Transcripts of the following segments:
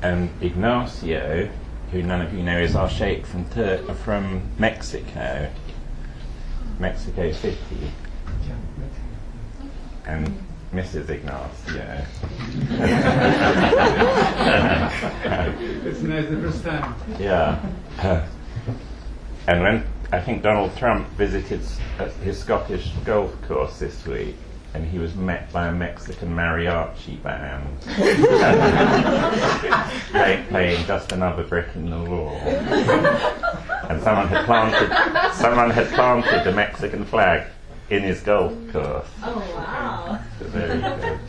And Ignacio, who none of you know, is our sheikh from Mexico City, and Mrs. Ignacio. It's nice the first time. Yeah. And when I think Donald Trump visited his Scottish golf course this week, and he was met by a Mexican mariachi band playing Just Another Brick in the Wall. And someone had planted the Mexican flag in his golf course. Oh, wow. So very good.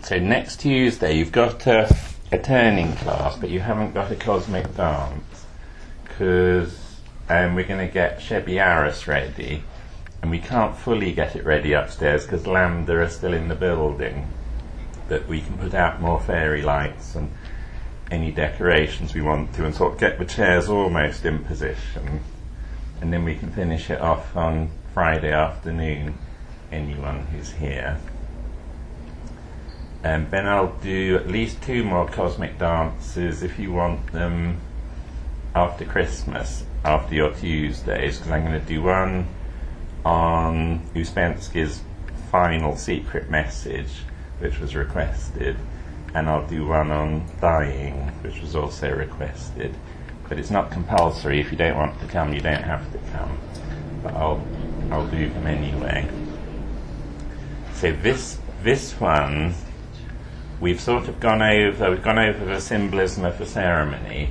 So next Tuesday you've got a turning class, but you haven't got a cosmic dance, because we're going to get Shebi Aris ready, and we can't fully get it ready upstairs because Lambda are still in the building, but we can put out more fairy lights and any decorations we want to, and sort of get the chairs almost in position, and then we can finish it off on Friday afternoon, anyone who's here. And then I'll do at least 2 more cosmic dances if you want them after Christmas, after your Tuesdays, because I'm going to do one on Uspensky's final secret message, which was requested, and I'll do one on dying, which was also requested. But it's not compulsory. If you don't want to come, you don't have to come. But I'll do them anyway. So this one, we've sort of gone over the symbolism of the ceremony,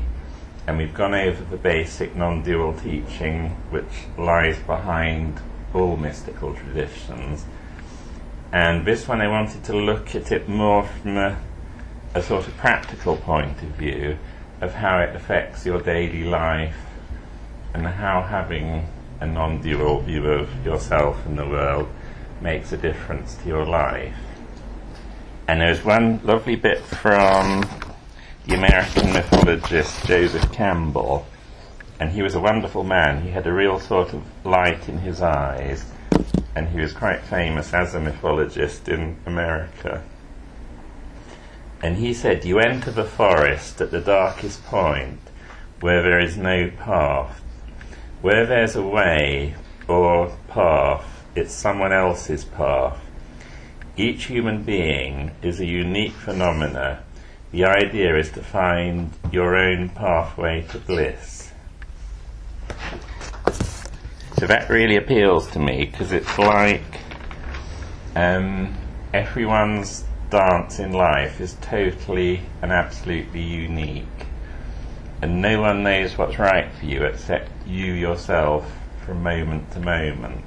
and we've gone over the basic non-dual teaching which lies behind all mystical traditions. And this one I wanted to look at it more from a sort of practical point of view of how it affects your daily life, and how having a non-dual view of yourself and the world makes a difference to your life. And there's one lovely bit from the American mythologist Joseph Campbell, and he was a wonderful man. He had a real sort of light in his eyes, and he was quite famous as a mythologist in America. And he said, you enter the forest at the darkest point where there is no path. Where there's a way or path, it's someone else's path. Each human being is a unique phenomena. The idea is to find your own pathway to bliss. So that really appeals to me, because it's like everyone's dance in life is totally and absolutely unique, and no one knows what's right for you except you yourself from moment to moment.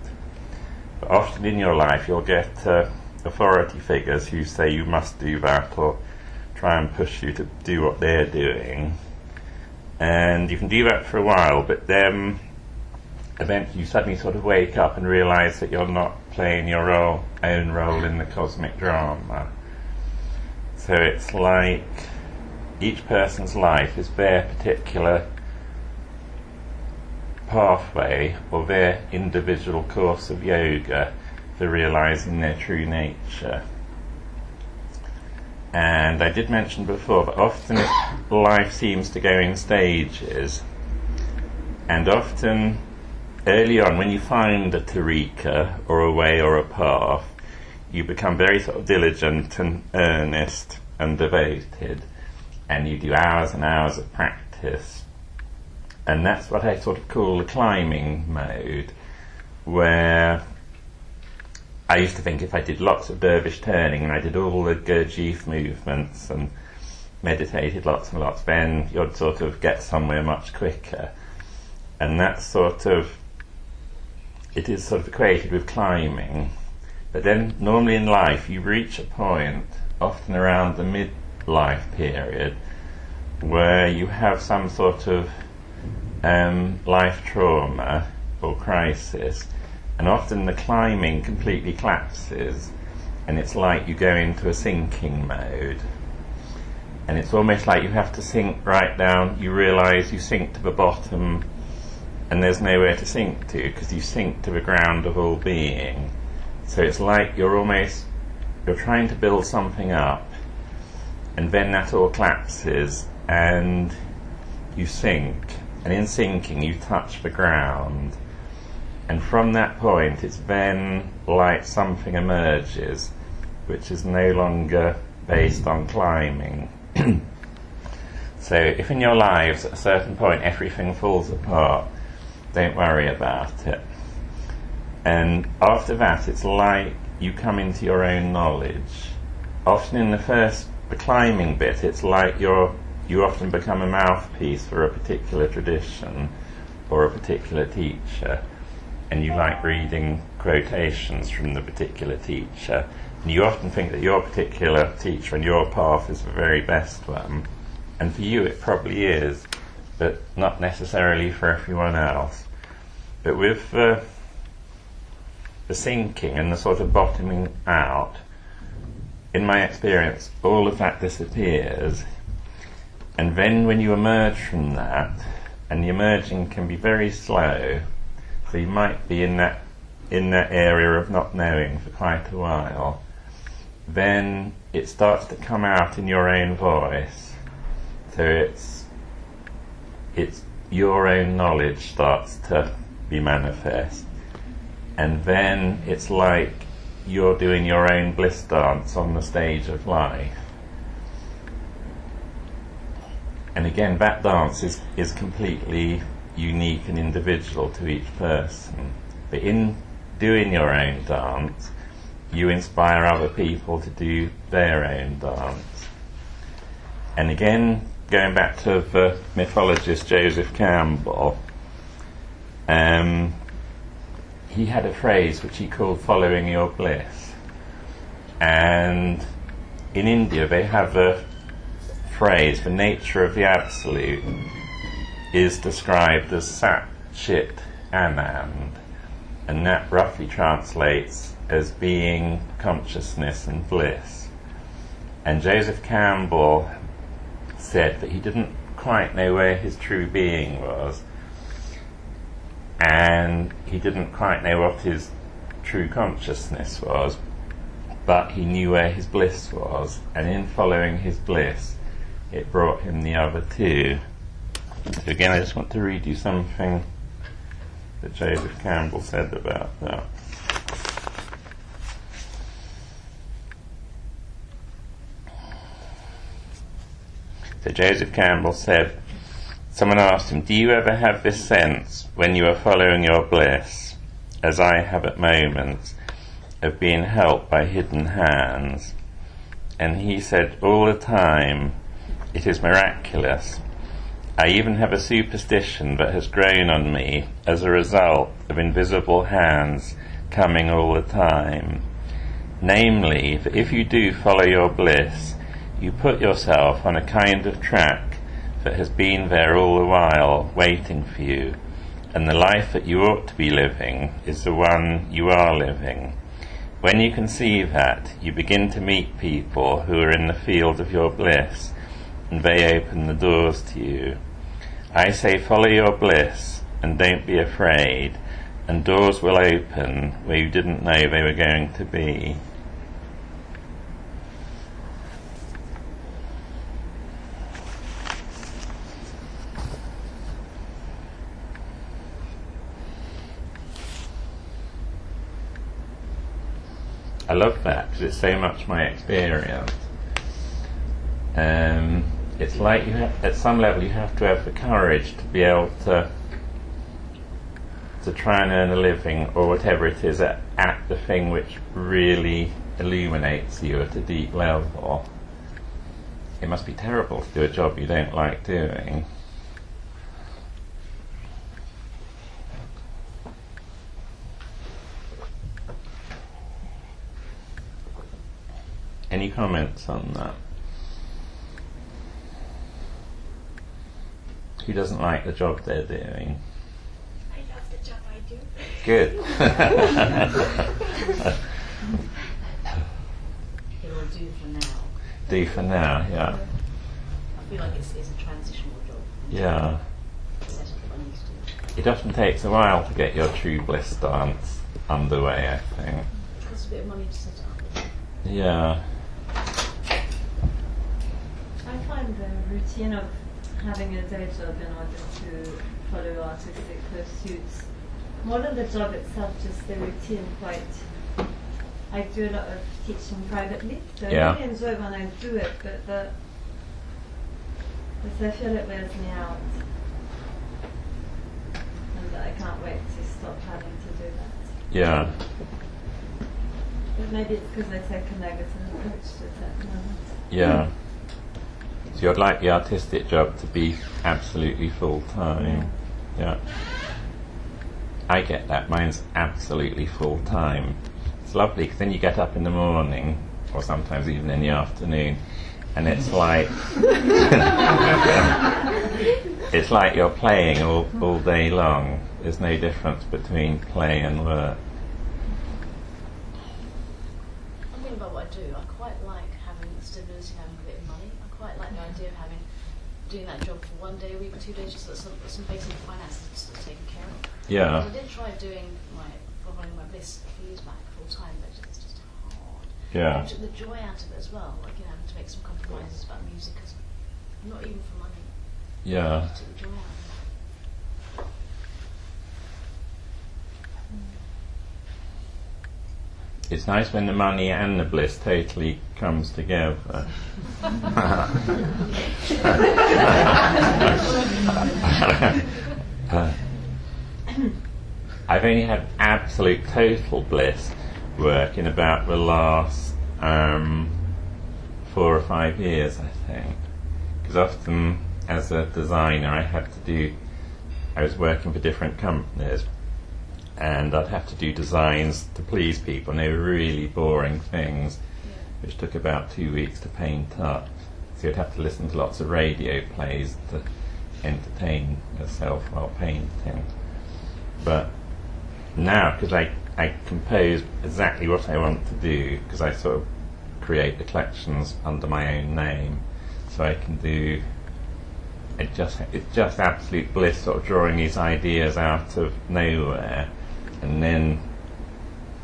But often in your life you'll get authority figures who say you must do that, or try and push you to do what they're doing, and you can do that for a while, but then eventually you suddenly sort of wake up and realise that you're not playing your own role in the cosmic drama. So it's like each person's life is their particular pathway or their individual course of yoga for realising their true nature. And I did mention before that often life seems to go in stages, and often early on when you find a tarika or a way or a path, you become very sort of diligent and earnest and devoted, and you do hours and hours of practice. And that's what I sort of call the climbing mode, where I used to think if I did lots of dervish turning and I did all the Gurdjieff movements and meditated lots and lots, then you'd sort of get somewhere much quicker. And that's sort of, it is sort of equated with climbing. But then normally in life you reach a point, often around the midlife period, where you have some sort of life trauma or crisis, and often the climbing completely collapses, and it's like you go into a sinking mode, and it's almost like you have to sink right down. You realise you sink to the bottom, and there's nowhere to sink to, because you sink to the ground of all being. So it's like you're trying to build something up, and then that all collapses and you sink, and in sinking you touch the ground, and from that point it's then like something emerges which is no longer based on climbing. So if in your lives at a certain point everything falls apart, don't worry about it. And after that it's like you come into your own knowledge. Often in the climbing bit, it's like you often become a mouthpiece for a particular tradition or a particular teacher, and you like reading quotations from the particular teacher, and you often think that your particular teacher and your path is the very best one, and for you it probably is, but not necessarily for everyone else. But with the sinking and the sort of bottoming out, in my experience, all of that disappears, and then when you emerge from that, and the emerging can be very slow, so you might be in that area of not knowing for quite a while, then it starts to come out in your own voice. So it's your own knowledge starts to be manifest, and then it's like you're doing your own bliss dance on the stage of life. And again, that dance is completely unique and individual to each person. But in doing your own dance, you inspire other people to do their own dance. And again, going back to the mythologist Joseph Campbell, he had a phrase which he called following your bliss. And in India they have a phrase, the nature of the absolute is described as Sat Chit Anand, and that roughly translates as being consciousness and bliss. And Joseph Campbell said that he didn't quite know where his true being was, and he didn't quite know what his true consciousness was, but he knew where his bliss was, and in following his bliss it brought him the other two. So again, I just want to read you something that Joseph Campbell said about that. So Joseph Campbell said, someone asked him, do you ever have this sense when you are following your bliss, as I have at moments, of being helped by hidden hands? And he said, all the time. It is miraculous. I even have a superstition that has grown on me as a result of invisible hands coming all the time. Namely, that if you do follow your bliss, you put yourself on a kind of track that has been there all the while, waiting for you, and the life that you ought to be living is the one you are living. When you can see that, you begin to meet people who are in the field of your bliss, and they open the doors to you. I say follow your bliss and don't be afraid, and doors will open where you didn't know they were going to be. I love that because it's so much my experience. It's like you have, at some level, you have to have the courage to be able to try and earn a living, or whatever it is, at the thing which really illuminates you at a deep level. It must be terrible to do a job you don't like doing. Any comments on that? Who doesn't like the job they're doing? I love the job I do. Good. It'll do for now. Do for now, yeah. I feel like it's a transitional job. Yeah. That's what I need to do. it often takes a while to get your True Bliss dance underway, I think. It costs a bit of money to set it up. Yeah. I find the routine of having a day job in order to follow artistic pursuits, more than the job itself, just the routine quite. I do a lot of teaching privately, so Yeah. I really enjoy when I do it, but I feel it wears me out. And I can't wait to stop having to do that. Yeah. But maybe it's because I take a negative approach to it at the moment. Yeah. So you'd like the artistic job to be absolutely full time. Yeah. I get that. Mine's absolutely full time. It's lovely because then you get up in the morning, or sometimes even in the afternoon, and it's like it's like you're playing all day long. There's no difference between play and work. I'm thinking about what I do. I quite like having the stability, having a bit of money. I quite like the idea of doing that job for 1 day a week or 2 days, just so that some basic finances are still taken care of. Yeah. I did try doing running my Bliss a few years back full time, but it's just hard. Yeah. I took the joy out of it as well, like having to make some compromises about music, cause not even for money. Yeah. I took the joy out of it. It's nice when the money and the bliss totally comes together. I've only had absolute total bliss work in about the last 4 or 5 years, I think. Because often as a designer I was working for different companies, and I'd have to do designs to please people, and they were really boring things, which took about 2 weeks to paint up. So you'd have to listen to lots of radio plays to entertain yourself while painting. But now, because I compose exactly what I want to do, because I sort of create the collections under my own name, so I can do it's just absolute bliss, sort of drawing these ideas out of nowhere and then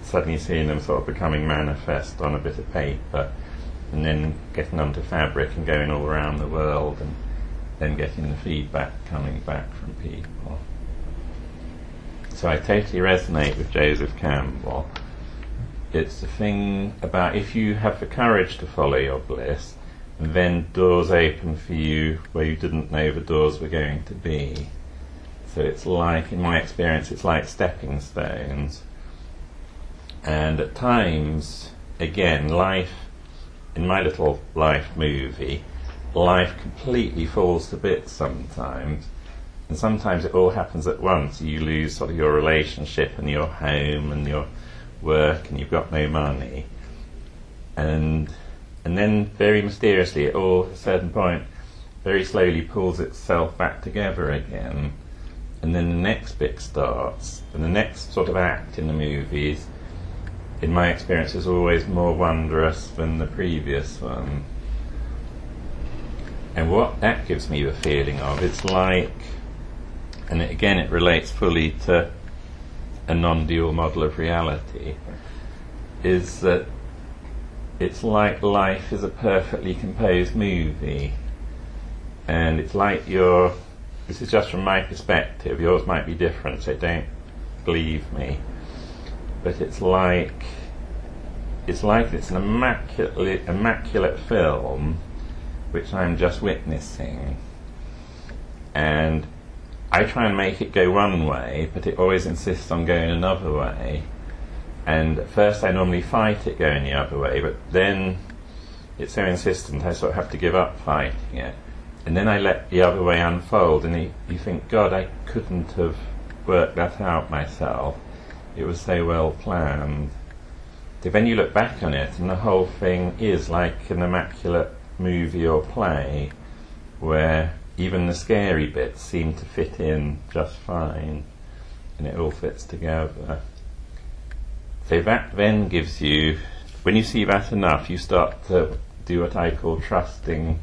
suddenly seeing them sort of becoming manifest on a bit of paper, and then getting onto fabric and going all around the world, and then getting the feedback coming back from people. So I totally resonate with Joseph Campbell. It's the thing about if you have the courage to follow your bliss, and then doors open for you where you didn't know the doors were going to be. So it's like, in my experience, it's like stepping stones. And at times, again, life, in my little life movie, life completely falls to bits sometimes. And sometimes it all happens at once. You lose sort of your relationship and your home and your work, and you've got no money. And then very mysteriously, it all, at a certain point, very slowly pulls itself back together again. And then the next bit starts, and the next sort of act in the movies, in my experience, is always more wondrous than the previous one. And what that gives me the feeling of, it's like, and again it relates fully to a non-dual model of reality, is that it's like life is a perfectly composed movie, and it's like this is just from my perspective, yours might be different, so don't believe me, but it's like it's an immaculate film which I'm just witnessing, and I try and make it go one way, but it always insists on going another way. And at first I normally fight it going the other way, but then it's so insistent I sort of have to give up fighting it. And then I let the other way unfold, and you think, God, I couldn't have worked that out myself. It was so well planned. So then you look back on it, and the whole thing is like an immaculate movie or play, where even the scary bits seem to fit in just fine, and it all fits together. So that then gives you, when you see that enough, you start to do what I call trusting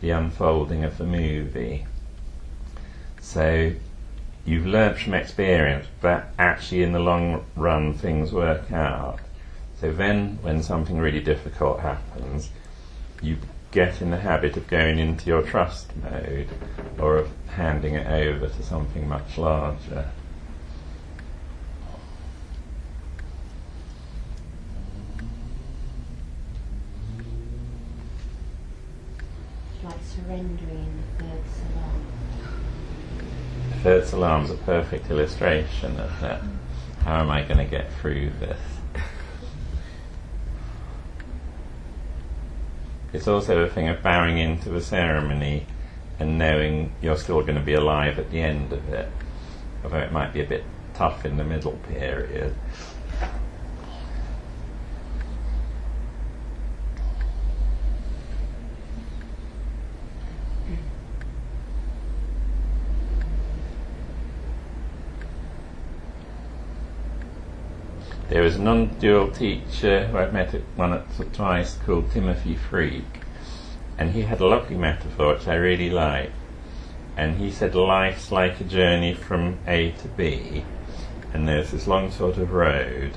the unfolding of the movie. So you've learnt from experience that actually in the long run things work out. So then when something really difficult happens, you get in the habit of going into your trust mode, or of handing it over to something much larger. Like surrendering the third salam. The third salam's a perfect illustration of that. How am I going to get through this? It's also a thing of bowing into the ceremony and knowing you're still going to be alive at the end of it, although it might be a bit tough in the middle period. There was a non-dual teacher who I've met at once or twice called Timothy Freak, and he had a lovely metaphor which I really like. And he said life's like a journey from A to B, and there's this long sort of road,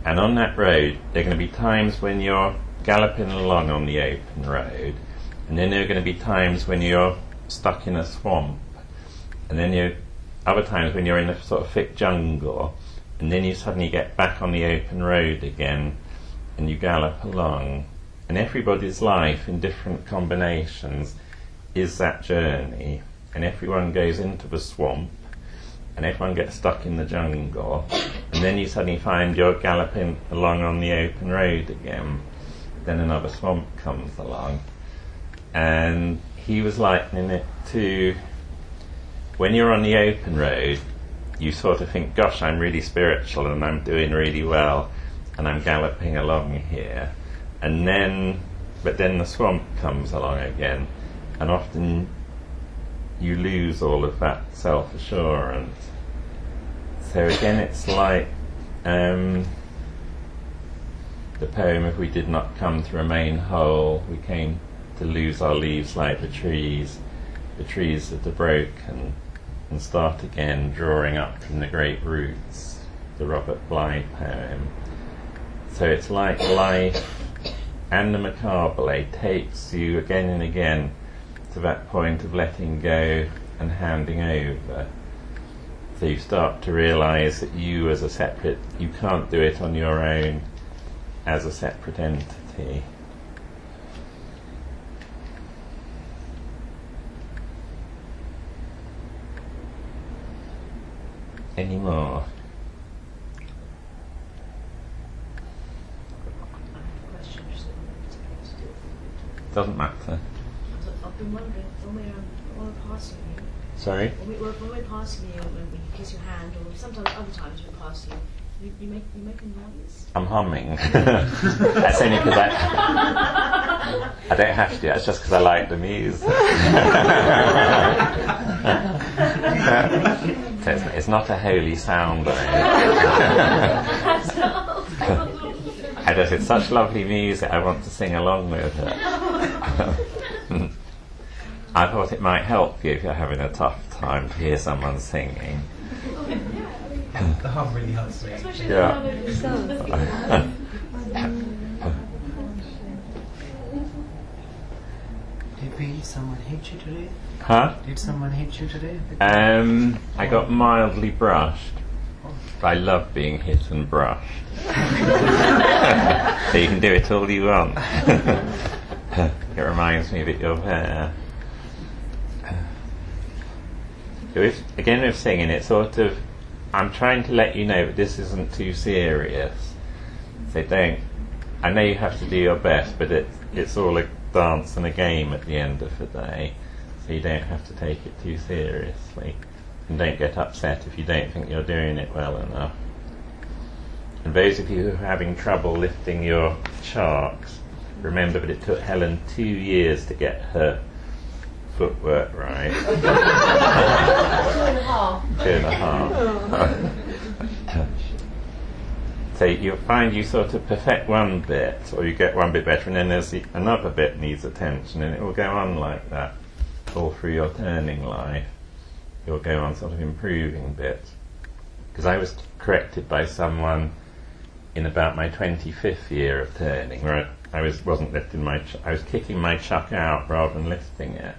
and on that road there are going to be times when you're galloping along on the open road, and then there are going to be times when you're stuck in a swamp, and then there are other times when you're in a sort of thick jungle, and then you suddenly get back on the open road again and you gallop along. And everybody's life in different combinations is that journey, and everyone goes into the swamp and everyone gets stuck in the jungle, and then you suddenly find you're galloping along on the open road again. Then another swamp comes along, and he was likening it to when you're on the open road, you sort of think, gosh, I'm really spiritual and I'm doing really well and I'm galloping along here. And then, but then the swamp comes along again, and often you lose all of that self-assurance. So again, it's like the poem, if we did not come to remain whole, we came to lose our leaves like the trees that are broken, and start again, drawing up from the great roots, the Robert Bly poem. So it's like life and the macabre takes you again and again to that point of letting go and handing over. So you start to realise that you as a separate, you can't do it on your own as a separate entity. Any more? Question, just Doesn't matter. I've been wondering when we're passing you. Sorry? When we're passing you, when we kiss your hand, or sometimes other times we're passing you, you make a noise. I'm humming. That's only because I don't have to. That's just because I like the music. So it's not a holy sound. It's such lovely music. I want to sing along with it. I thought it might help you if you're having a tough time to hear someone singing. The hum really helps me. Yeah. Did someone hit you today? Huh? Did someone hit you today? I got mildly brushed. I love being hit and brushed. So you can do it all you want. It reminds me that you're there. Again with singing, it's sort of, I'm trying to let you know that this isn't too serious. So don't, I know you have to do your best, but it's all a dance and a game at the end of the day. So you don't have to take it too seriously. And don't get upset if you don't think you're doing it well enough. And those of you who are having trouble lifting your charks, remember that it took Helen 2 years to get her footwork right. 2.5. So you'll find you sort of perfect one bit, or you get one bit better, and then there's another bit needs attention, and it will go on like that all through your turning life. you'll go on sort of improving bits. Because I was corrected by someone in about my 25th year of turning, where I wasn't lifting I was kicking my chuck out rather than lifting it,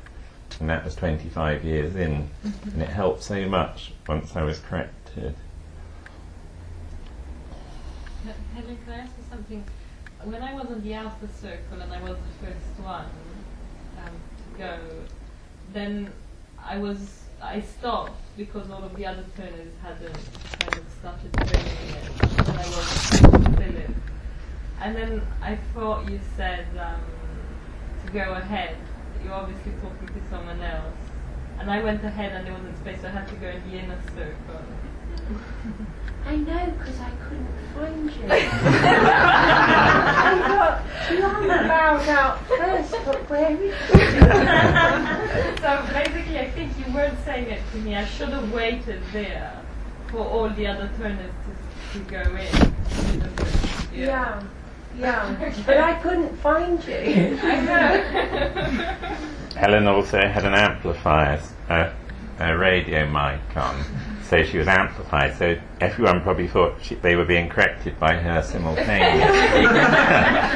and that was 25 years in, and it helped so much once I was corrected. Helen, can I ask you something? When I was in the Alpha Circle and I was the first one to go, then I stopped because all of the other turners hadn't kind of started training it, and I was still in. And then I thought you said to go ahead. You're obviously talking to someone else. And I went ahead and there wasn't space, so I had to go in the inner circle. I know, because I couldn't find you. I thought, you haven't bowed out first, but where is she? So basically, I think you weren't saying it to me. I should have waited there for all the other turners to go in. Yeah. But I couldn't find you. I know. Helen also had an amplifier, a radio mic on, so she was amplified, so everyone probably thought they were being corrected by her simultaneously,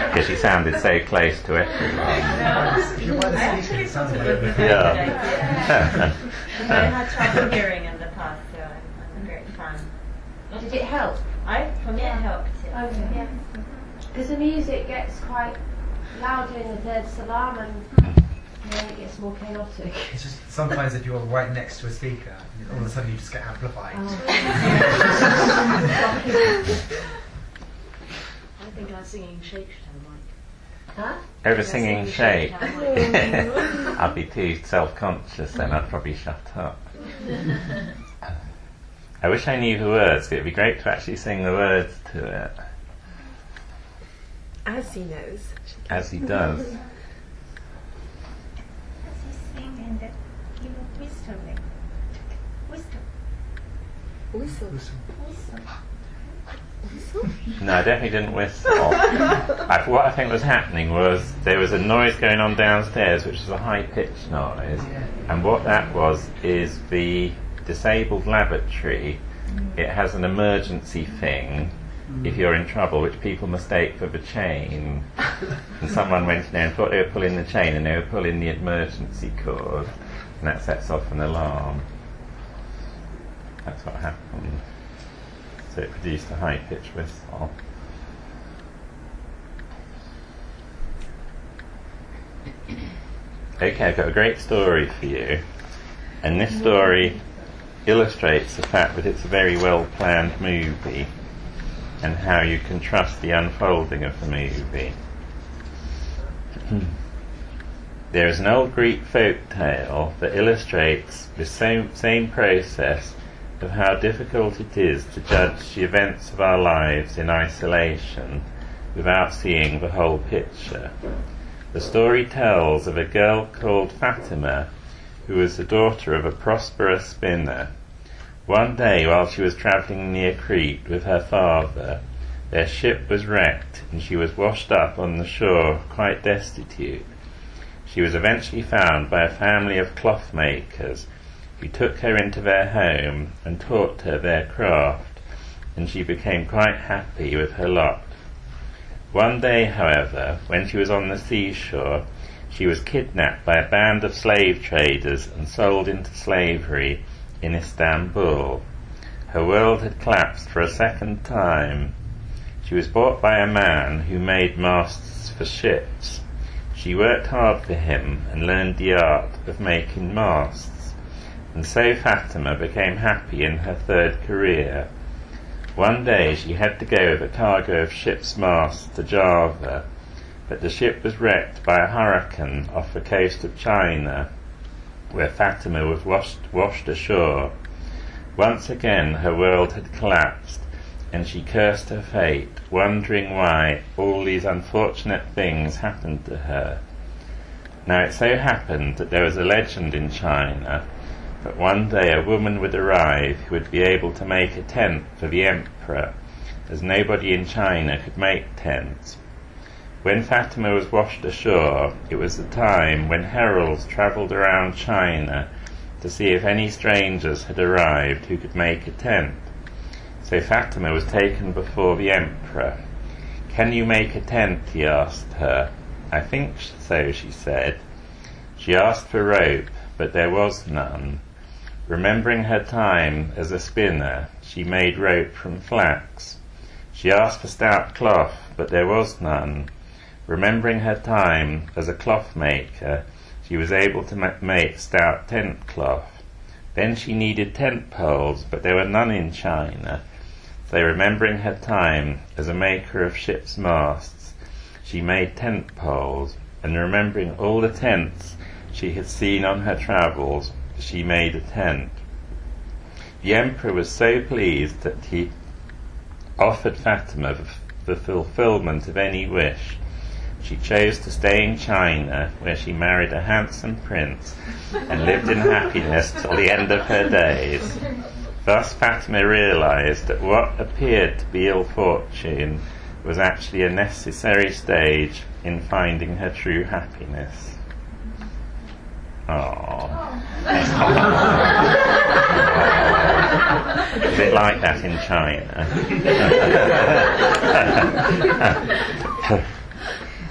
because she sounded so close to everyone. If you weren't speaking, it sounded like it. Yeah. I had trouble hearing in the past, so I'm a great fan. Did it help? For me, it helped. Okay. Yeah. Because the music gets quite louder in the third salam and it gets more chaotic. It's just sometimes if you're right next to a speaker, all of a sudden you just get amplified. I think our singing Shake should have a mic. Huh? Over singing Shake. Should have a mic. I'd be too self-conscious then, I'd probably shut up. I wish I knew the words, it'd be great to actually sing the words to it. As he knows. As he does. As he sing and give a wisdom. Whistle. No, I definitely didn't whistle. What I think was happening was there was a noise going on downstairs, which was a high-pitched noise, and what that was is the disabled lavatory. It has an emergency thing if you're in trouble, which people mistake for the chain. And someone went in there and thought they were pulling the chain, and they were pulling the emergency cord, and that sets off an alarm. That's what happened. So it produced a high-pitched whistle. Okay, I've got a great story for you, and this story illustrates the fact that it's a very well-planned movie and how you can trust the unfolding of the movie. There is an old Greek folk tale that illustrates the same process of how difficult it is to judge the events of our lives in isolation without seeing the whole picture. The story tells of a girl called Fatima who was the daughter of a prosperous spinner. One day, while she was travelling near Crete with her father, their ship was wrecked and she was washed up on the shore quite destitute. She was eventually found by a family of cloth makers who took her into their home and taught her their craft, and she became quite happy with her lot. One day, however, when she was on the seashore, she was kidnapped by a band of slave traders and sold into slavery in Istanbul. Her world had collapsed for a second time. She was bought by a man who made masts for ships. She worked hard for him and learned the art of making masts, and so Fatima became happy in her third career. One day she had to go with a cargo of ship's masts to Java, but the ship was wrecked by a hurricane off the coast of China, where Fatima was washed ashore. Once again her world had collapsed, and she cursed her fate, wondering why all these unfortunate things happened to her. Now it so happened that there was a legend in China that one day a woman would arrive who would be able to make a tent for the emperor, as nobody in China could make tents. When Fatima was washed ashore, it was the time when heralds travelled around China to see if any strangers had arrived who could make a tent. So Fatima was taken before the emperor. "Can you make a tent?" he asked her. "I think so," she said. She asked for rope, but there was none. Remembering her time as a spinner, she made rope from flax. She asked for stout cloth, but there was none. Remembering her time as a cloth maker, she was able to make stout tent cloth. Then she needed tent poles, but there were none in China. So remembering her time as a maker of ships' masts, she made tent poles, and remembering all the tents she had seen on her travels, she made a tent. The emperor was so pleased that he offered Fatima the fulfillment of any wish. She chose to stay in China, where she married a handsome prince and lived in happiness till the end of her days. Thus Fatima realized that what appeared to be ill fortune was actually a necessary stage in finding her true happiness. Is it like that in China?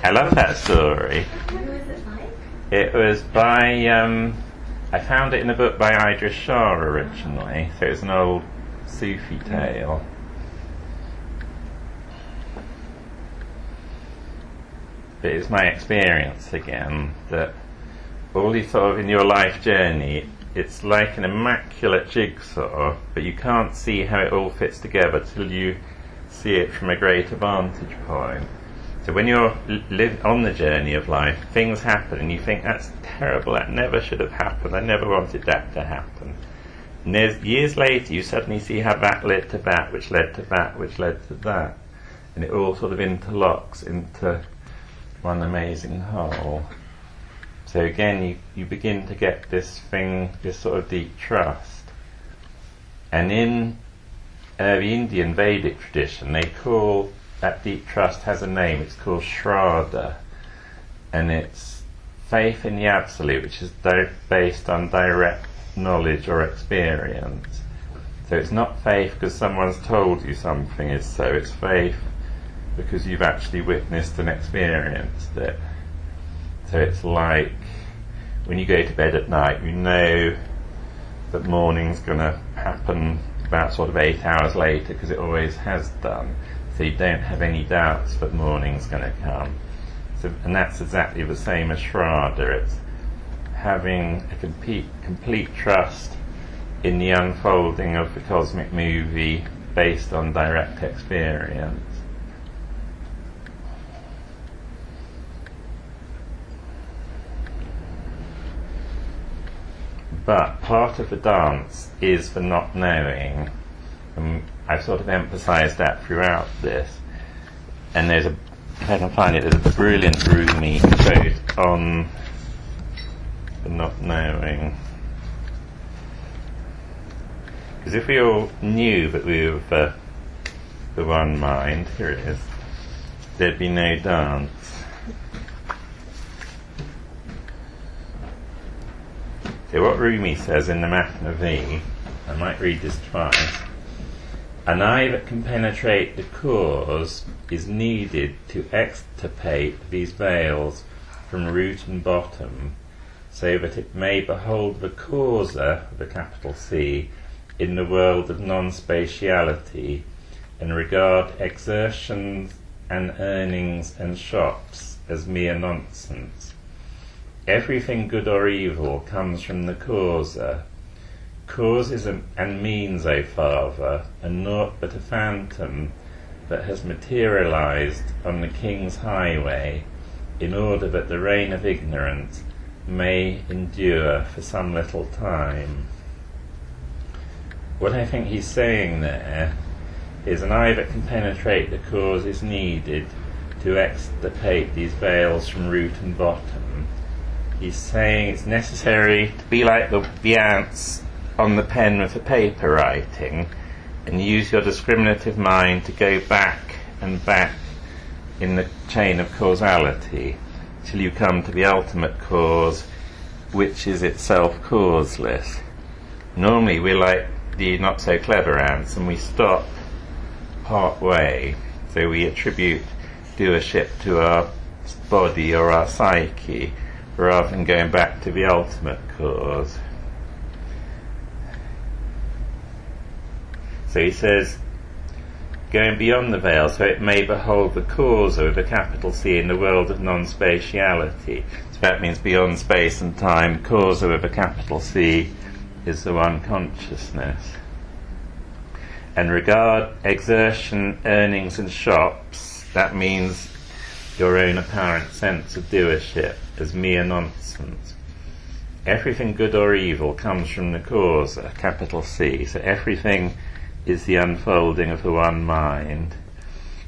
I love that story. Who was it by? It was by, I found it in a book by Idris Shah originally, so it's an old Sufi tale. But it's my experience again that all you sort of in your life journey, it's like an immaculate jigsaw, but you can't see how it all fits together till you see it from a greater vantage point. So when you're on the journey of life, things happen and you think, that's terrible, that never should have happened, I never wanted that to happen. And there's years later you suddenly see how that led to that, which led to that, which led to that. And it all sort of interlocks into one amazing whole. So again, you begin to get this thing, this sort of deep trust. And in the Indian Vedic tradition, they call that deep trust has a name. It's called Shraddha, and it's faith in the absolute, which is based on direct knowledge or experience. So it's not faith because someone's told you something is so. It's faith because you've actually witnessed and experienced it. So it's like when you go to bed at night, you know that morning's going to happen about sort of 8 hours later because it always has done. So you don't have any doubts that morning's going to come. So, and that's exactly the same as Shraddha. It's having a complete trust in the unfolding of the cosmic movie based on direct experience. But part of the dance is the not knowing. I've sort of emphasised that throughout this. And there's if I can find it, there's a brilliant Rumi quote on the not knowing. Because if we all knew that we were the one mind, here it is, there'd be no dance. So what Rumi says in the Matnavi, I might read this twice. An eye that can penetrate the cause is needed to extirpate these veils from root and bottom, so that it may behold the causer, the capital C, in the world of non-spatiality, and regard exertions and earnings and shops as mere nonsense. Everything good or evil comes from the causer. Cause is and means, O Father, and naught but a phantom that has materialized on the King's highway in order that the reign of ignorance may endure for some little time. What I think he's saying there is an eye that can penetrate the cause is needed to extirpate these veils from root and bottom. He's saying it's necessary to be like the ants on the pen with the paper writing, and use your discriminative mind to go back and back in the chain of causality till you come to the ultimate cause, which is itself causeless. Normally we're like the not so clever ants and we stop part way, so we attribute doership to our body or our psyche rather than going back to the ultimate cause. So he says, going beyond the veil so it may behold the causer with a capital C in the world of non-spatiality. So that means beyond space and time. Causer with a capital C is the one consciousness. And regard exertion, earnings and shops, that means your own apparent sense of doership, as mere nonsense. Everything good or evil comes from the causer, capital C. So everything is the unfolding of the one mind.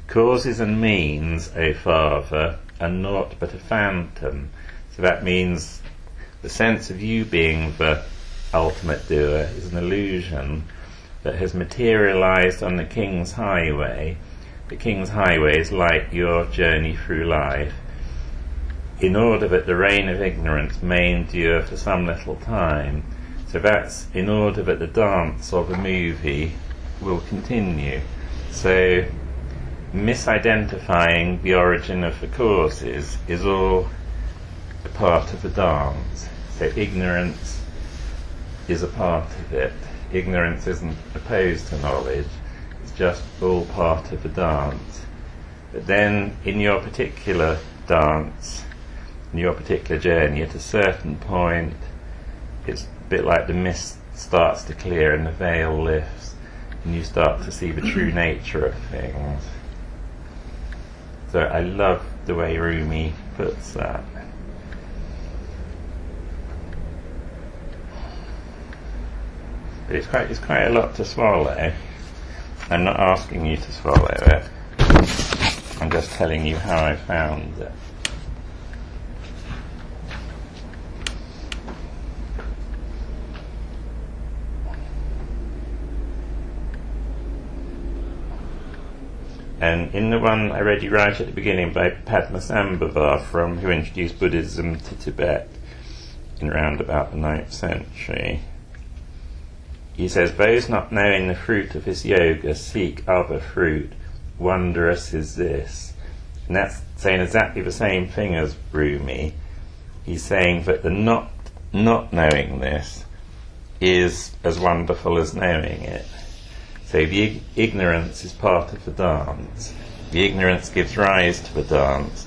Causes and means, O Father, are naught but a phantom. So that means the sense of you being the ultimate doer is an illusion that has materialized on the King's Highway. The King's Highway is like your journey through life, in order that the reign of ignorance may endure for some little time. So that's in order that the dance or the movie will continue. So misidentifying the origin of the causes is all a part of the dance. So ignorance is a part of it. Ignorance isn't opposed to knowledge, it's just all part of the dance. But then in your particular dance, in your particular journey, at a certain point it's a bit like the mist starts to clear and the veil lifts and you start to see the true nature of things. So I love the way Rumi puts that. But it's quite a lot to swallow. I'm not asking you to swallow it. I'm just telling you how I found it. And in the one I read you right at the beginning by Padmasambhava, who introduced Buddhism to Tibet in around about the 9th century, he says, those not knowing the fruit of his yoga seek other fruit. Wondrous is this. And that's saying exactly the same thing as Rumi. He's saying that the not knowing this is as wonderful as knowing it. So the ignorance is part of the dance. The ignorance gives rise to the dance.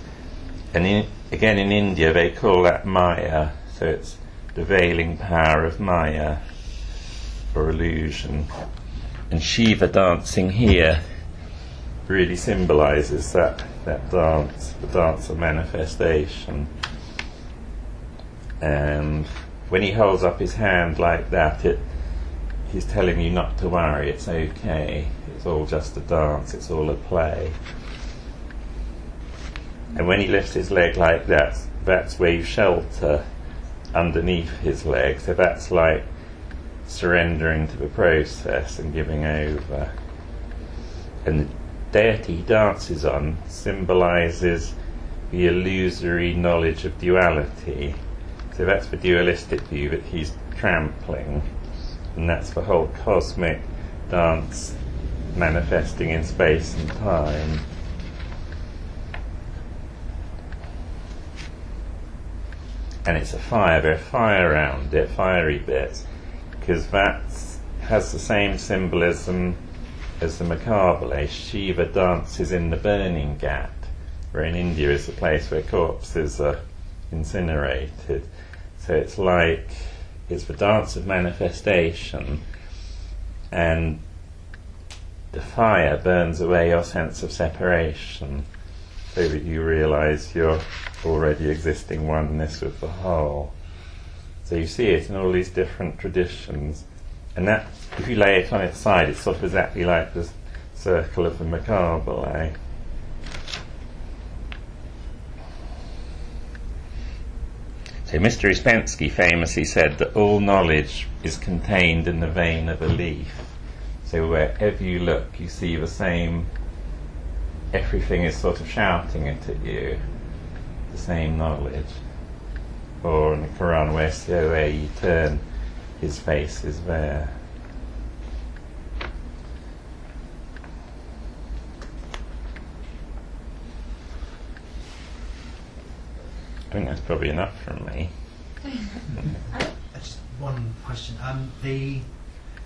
And again in India they call that Maya. So it's the veiling power of Maya, or illusion. And Shiva dancing here really symbolises that dance, the dance of manifestation. And when he holds up his hand like that, he's telling you not to worry, it's okay, it's all just a dance, it's all a play. And when he lifts his leg like that, that's where you shelter underneath his leg, so that's like surrendering to the process and giving over. And the deity he dances on symbolises the illusory knowledge of duality. So that's the dualistic view that he's trampling, and that's the whole cosmic dance manifesting in space and time. And it's a fire, there are fire around it, fiery bits, because that has the same symbolism as the Makabale. Shiva dances in the burning ghat, where in India is the place where corpses are incinerated. So it's the dance of manifestation, and the fire burns away your sense of separation, so that you realise your already existing oneness with the whole. So you see it in all these different traditions, and that, if you lay it on its side, it's sort of exactly like the circle of the Makabale. So Mr. Uspensky famously said that all knowledge is contained in the vein of a leaf. So wherever you look, you see the same, everything is sort of shouting it at you, the same knowledge. before in the Quran where you turn, his face is there. I think that's probably enough from me. Just one question. The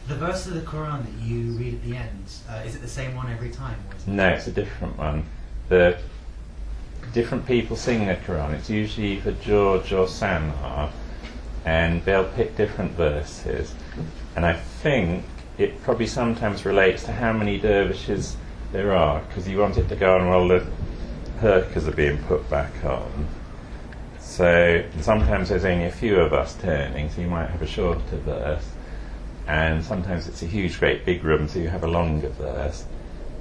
verse of the Quran that you read at the end, is it the same one every time? Or is it No, it's a different one. The different people sing the Quran. It's usually either George or Sanha, and they'll pick different verses. And I think it probably sometimes relates to how many dervishes there are, because you want it to go on while the hurkas are being put back on. So sometimes there's only a few of us turning, so you might have a shorter verse. And sometimes it's a huge, great big room, so you have a longer verse.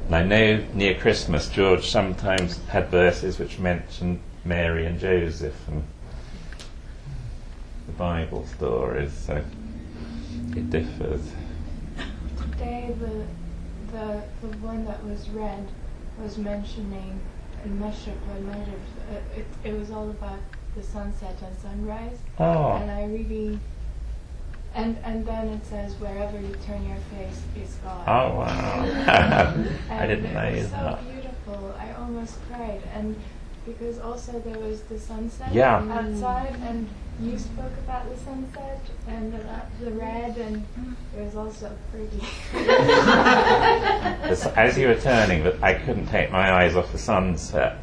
And I know near Christmas, George sometimes had verses which mentioned Mary and Joseph and the Bible stories, so it differs. Today, the one that was read was mentioning it was all about the sunset and sunrise. Oh. And I really... And then it says, wherever you turn your face is God. Oh, wow. I didn't know it was that. so beautiful. I almost cried. And because also there was the sunset outside, and you spoke about the sunset and about the red, and it was also pretty. As you were turning, but I couldn't take my eyes off the sunset.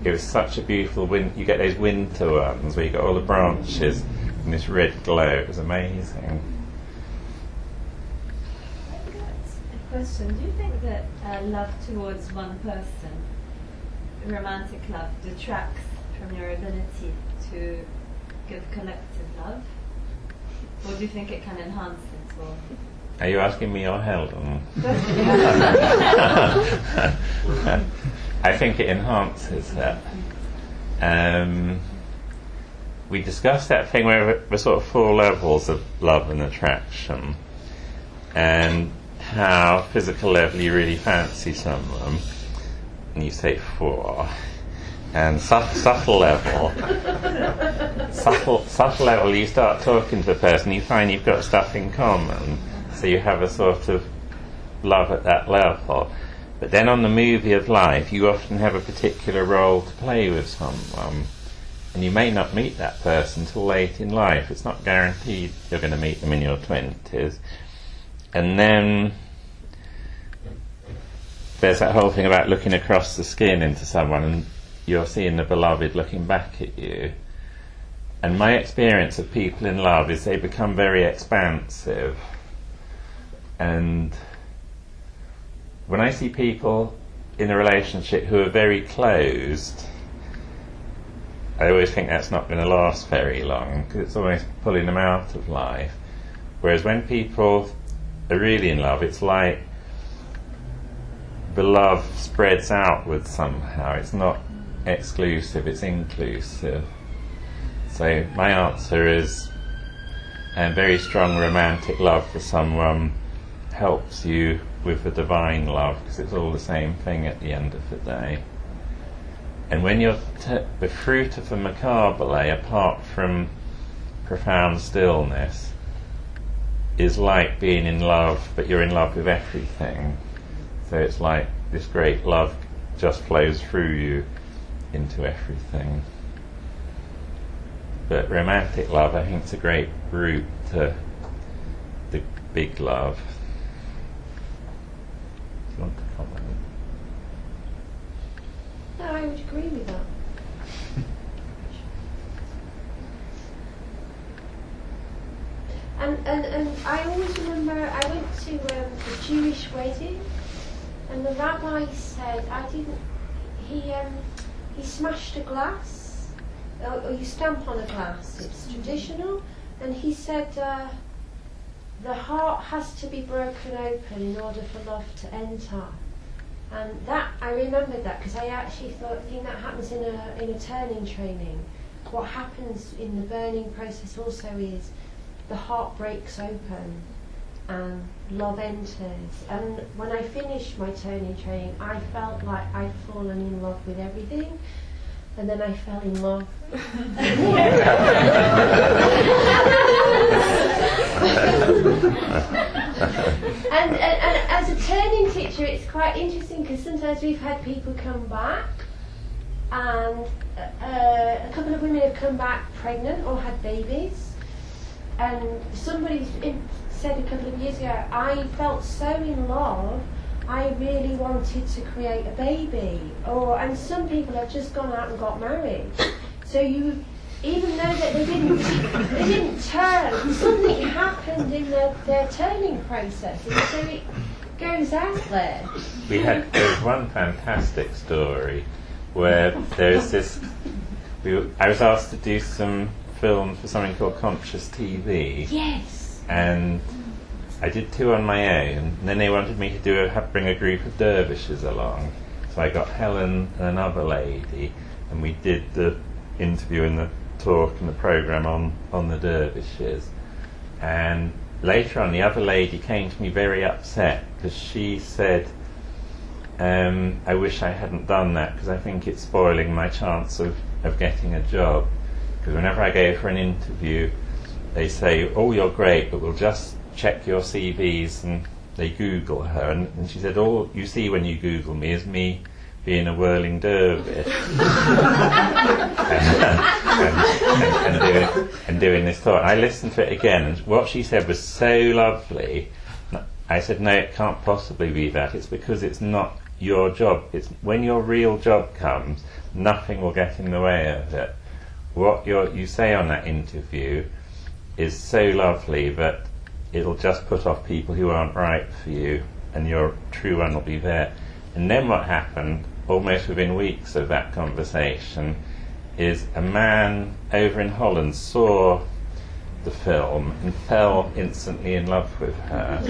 It was such a beautiful wind. You get those winter ones where you got all the branches and this red glow. It was amazing. I've got a question. Do you think that love towards one person, romantic love, detracts from your ability to give collective love? Or do you think it can enhance it? Or? Are you asking me or Helen? I think it enhances that. We discussed that thing where the sort of 4 levels of love and attraction, and how physical level you really fancy someone, and you say 4, and subtle level you start talking to the person, you find you've got stuff in common, so you have a sort of love at that level. But then on the movie of life, you often have a particular role to play with someone, and you may not meet that person till late in life. It's not guaranteed you're going to meet them in your 20s. And then there's that whole thing about looking across the skin into someone, and you're seeing the beloved looking back at you. And my experience of people in love is they become very expansive. And when I see people in a relationship who are very closed, I always think that's not going to last very long, because it's almost pulling them out of life. Whereas when people are really in love, it's like the love spreads outward somehow. It's not exclusive, it's inclusive. So my answer is very strong romantic love for someone helps you with the divine love, because it's all the same thing at the end of the day. And when you're the fruit of the macabre, apart from profound stillness, is like being in love, but you're in love with everything. So it's like this great love just flows through you into everything. But romantic love, I think, is a great route to the big love. Do you want to comment? No, I would agree with that. And I always remember I went to a Jewish wedding, and the rabbi said he smashed a glass, or you stamp on a glass, it's traditional, and he said the heart has to be broken open in order for love to enter. And that, I remembered that, because I actually think that happens in a turning training. What happens in the burning process also is the heart breaks open and love enters. And when I finished my turning training, I felt like I'd fallen in love with everything. and then I fell in love. And as a turning teacher, it's quite interesting because sometimes we've had people come back, and a couple of women have come back pregnant or had babies, and somebody said a couple of years ago, I felt so in love, I really wanted to create a baby. And some people have just gone out and got married. So even though that they didn't turn, something happened in their turning process, and so it goes out there. There's one fantastic story where there's this. I was asked to do some film for something called Conscious TV. Yes. And I did 2 on my own, and then they wanted me to bring a group of dervishes along. So I got Helen and another lady, and we did the interview and the talk and the programme on the dervishes. And later on, the other lady came to me very upset because she said, I wish I hadn't done that because I think it's spoiling my chance of getting a job. Because whenever I go for an interview, they say, oh, you're great, but we'll just check your CVs, and they Google her. And she said, all you see when you Google me is me being a whirling dervish and doing this talk. I listened to it again, and what she said was so lovely. I said, no, it can't possibly be that. It's because it's not your job. It's when your real job comes, nothing will get in the way of it. What you say on that interview is so lovely that it'll just put off people who aren't right for you, and your true one will be there. And then what happened, almost within weeks of that conversation, is a man over in Holland saw the film and fell instantly in love with her.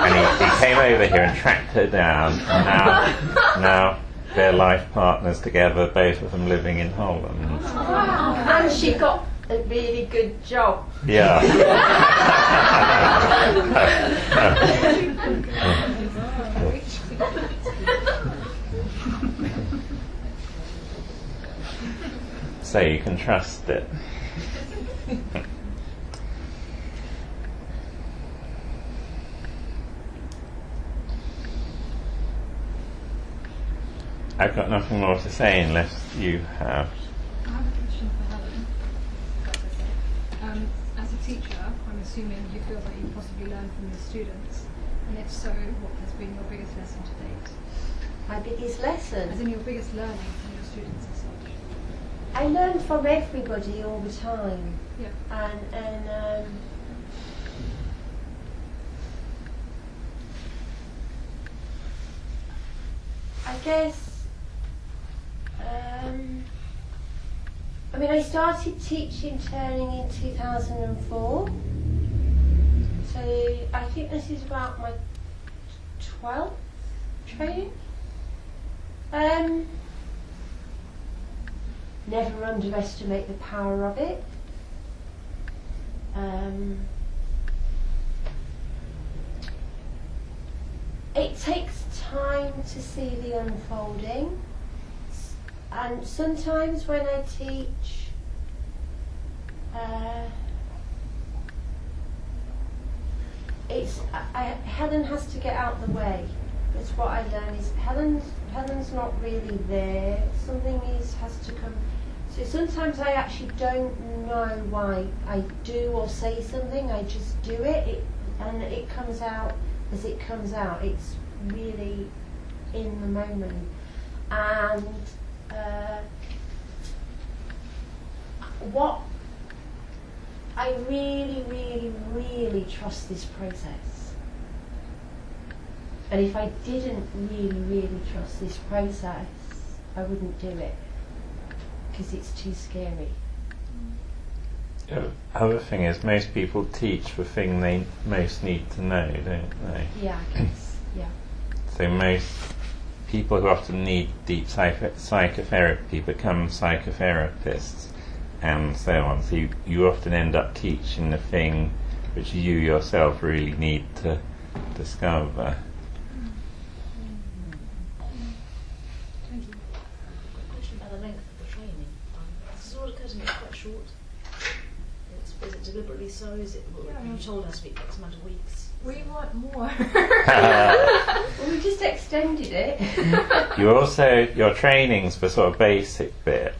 And he came over here and tracked her down, and now they're life partners together, both of them living in Holland. And she got a really good job. Yeah. So you can trust it. I've got nothing more to say unless you have. I have a question for Helen. As a teacher, I'm assuming you feel that you possibly learn from your students, and if so, what has been your biggest lesson to date? My biggest lesson? As in your biggest learning from your students as such. I learn from everybody all the time. Yeah. And I guess I started teaching turning in 2004, so I think this is about my 12th training. Never underestimate the power of it. It takes time to see the unfolding, and sometimes when I teach, Helen has to get out the way. That's what I learn is Helen's not really there. Something has to come. So sometimes I actually don't know why I do or say something. I just do it, and it comes out as it comes out. It's really in the moment. And what I really, really, really trust this process. And if I didn't really, really trust this process, I wouldn't do it, because it's too scary. The other thing is, most people teach the thing they most need to know, don't they? Yeah, I guess, yeah. So most people who often need deep psychotherapy become psychotherapists, and so on. So you often end up teaching the thing which you yourself really need to discover. short? Is it deliberately so? Is it you told us to be X amount of weeks? We want more. Well, we just extended it. Your training's for sort of basic bit.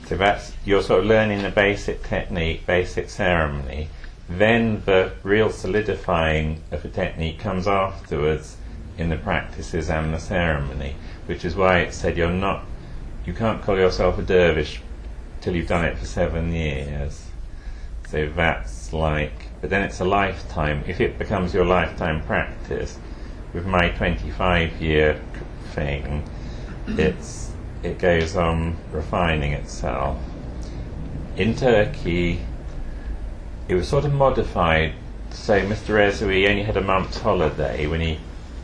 So that's, you're sort of learning the basic technique, basic ceremony. Then the real solidifying of the technique comes afterwards in the practices and the ceremony, which is why it said you can't call yourself a dervish till you've done it for 7 years. So that's like, but then it's a lifetime. If it becomes your lifetime practice, with my 25-year thing, it goes on refining itself. In Turkey, it was sort of modified. So Mr. Rezawi only had a month's holiday when he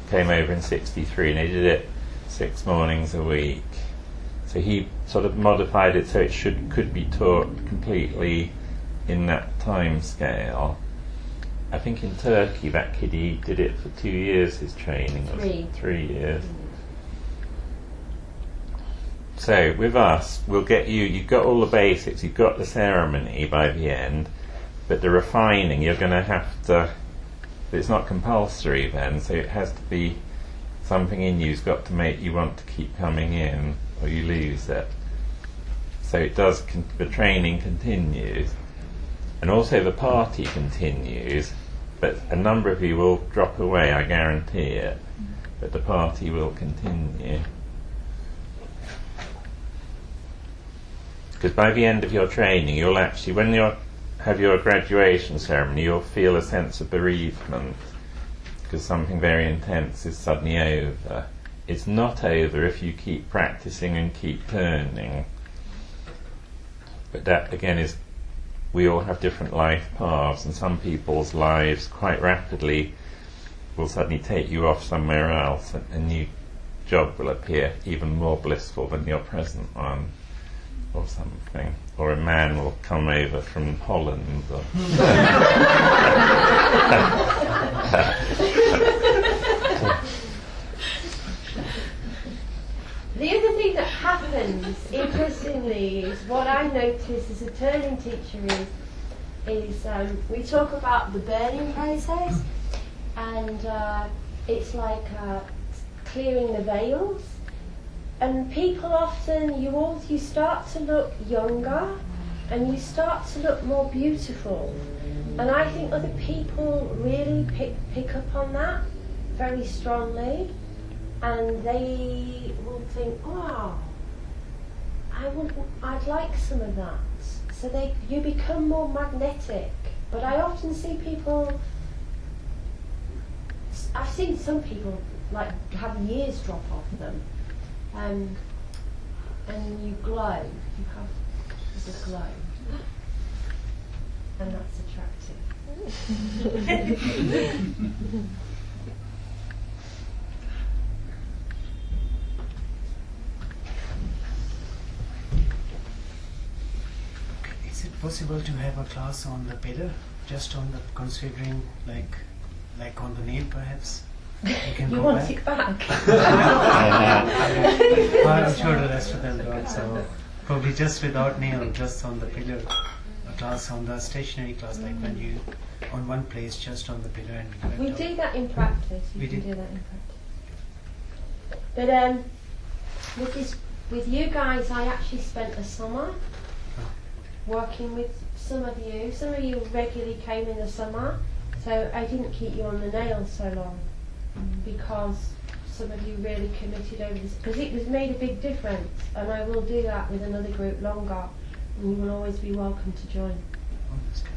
came over in '63, and he did it 6 mornings a week. So he sort of modified it so it could be taught completely in that time scale. I think in Turkey, that kiddie did it for 2 years, his training was 3 years. So with us, we'll get you've got all the basics, you've got the ceremony by the end, but the refining, you're going to have to, it's not compulsory then, so it has to be something in you's got to make you want to keep coming in, or you lose it. So it does, the training continues. And also the party continues, but a number of you will drop away, I guarantee it, but the party will continue. Because by the end of your training, you'll actually, when you have your graduation ceremony, you'll feel a sense of bereavement, because something very intense is suddenly over. It's not over if you keep practicing and keep learning. But that, again, is, we all have different life paths, and some people's lives quite rapidly will suddenly take you off somewhere else, and a new job will appear even more blissful than your present one, or something. Or a man will come over from Holland. Or the other thing that happens, interestingly, is what I notice as a turning teacher is we talk about the burning process, and it's like clearing the veils. And people often, you start to look younger, and you start to look more beautiful. And I think other people really pick up on that very strongly, and they will think, wow, I'd like some of that. So you become more magnetic. But I often see people, I've seen some people like have years drop off them. And you glow, you have the glow, and that's attractive. Is it possible to have a class on the pillar, just on the considering like on the nail perhaps? You want back? It back? Well, I'm sure the rest of them don't, so probably just without nail, just on the pillar. A class on the stationary class, like when you on one place, just on the pillar, and we do that in practice. You can do that in practice. But with you guys, I actually spent a summer working with some of you. Some of you regularly came in the summer, so I didn't keep you on the nails so long. Because some of you really committed over this, because it was made a big difference, and I will do that with another group longer, and you will always be welcome to join. Oh, that's good.